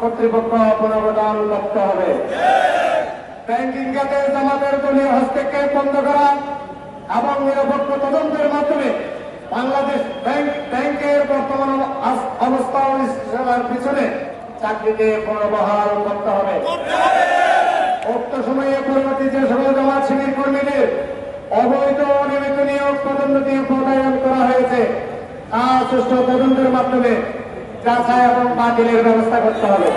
কর্তৃপক্ষ পুনর্গঠন করতে হবে। ব্যাংকিং খাতে জামাতের দলীয় হস্তক্ষেপ বন্ধ করা এবং নিরপেক্ষ তদন্তের মাধ্যমে বাংলাদেশ ব্যাংকের বর্তমান অবস্থা পরিচালনার পিছনে চাকরিকে পুনর্বহাল করতে হবে। উক্ত সময়ে পরবর্তী যে সকল জামাত শিবির কর্মীদের অবৈধ অনিয়মিত নিয়োগ পদোন্নতি প্রদায়ন করা হয়েছে তা সুষ্ঠু তদন্তের মাধ্যমে যাচাই এবং বাতিলের ব্যবস্থা করতে হবে।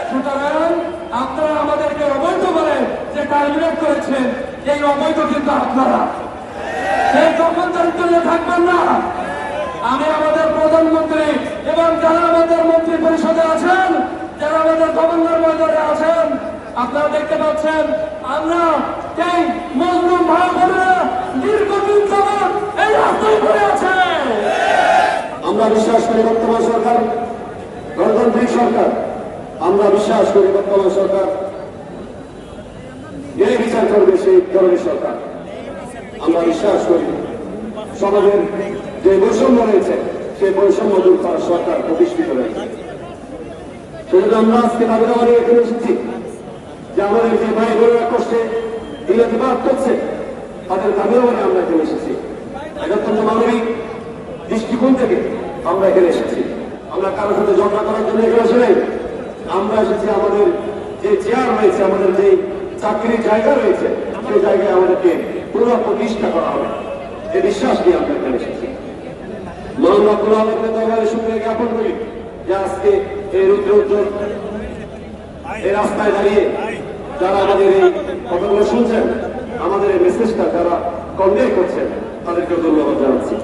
সুতরাং আপনারা আমাদেরকে অবৈধ বলেন যে টার্মিনেট করেছেন, এই অবৈধ কিন্তু আপনারা সেই কর্মচারীর জন্য থাকবেন না। আমি আমাদের প্রধানমন্ত্রী এবং যারা আমাদের মন্ত্রী পরিষদে আছেন, যারা আমাদের গভর্নর মহোদয় আছেন, আপনারা দেখতে পাচ্ছেন আমরা এই মজলুম ভাই বোনেরা দীর্ঘদিন যাবৎ এই রাস্তায় ঘুরে আছে। আমরা বিশ্বাস করি বর্তমান সরকার গণতান্ত্রিক সরকার। আমরা বিশ্বাস করি বর্তমান সরকার যে বিচার করবে সেই ধরনের সরকার। আমরা বিশ্বাস করি সমাজের যে বৈষম্য রয়েছে সেই বৈষম্য দূর করার সরকার প্রতিষ্ঠিত রয়েছে। সেজন্য আমরা আজকে দাবিদাবা নিয়ে এখানে এসেছি যে আমাদের যে ভাই বোনেরা কষ্টে ইলাতিবাদ করছে তাদের দাবিদাবা নিয়ে আমরা এখানে এসেছি। এটা অত্যন্ত মানবিক দৃষ্টিকোণ থেকে আমরা এখানে এসেছি। আমরা কারোর সাথে ঝগড়া করার জন্য এখানে আসে নাই। আমরা এসেছি আমাদের যে চেয়ার রয়েছে, আমাদের যে চাকরির জায়গা রয়েছে, সেই জায়গায় আমাদেরকে পুনঃপ্রতিষ্ঠা করা হবে, যে বিশ্বাস নিয়ে আমরা এখানে এসেছি। মহান রব্বুল আলামিনের দরবারে শুকরিয়া জ্ঞাপন করি যে আজকে এই রুদ্র উজ্জ্বল এই রাস্তায় দাঁড়িয়ে যারা আমাদের এই কথাগুলো শুনছেন, আমাদের এই মেসেজটা যারা কনভে করছেন, তাদেরকে ধন্যবাদ জানাচ্ছি।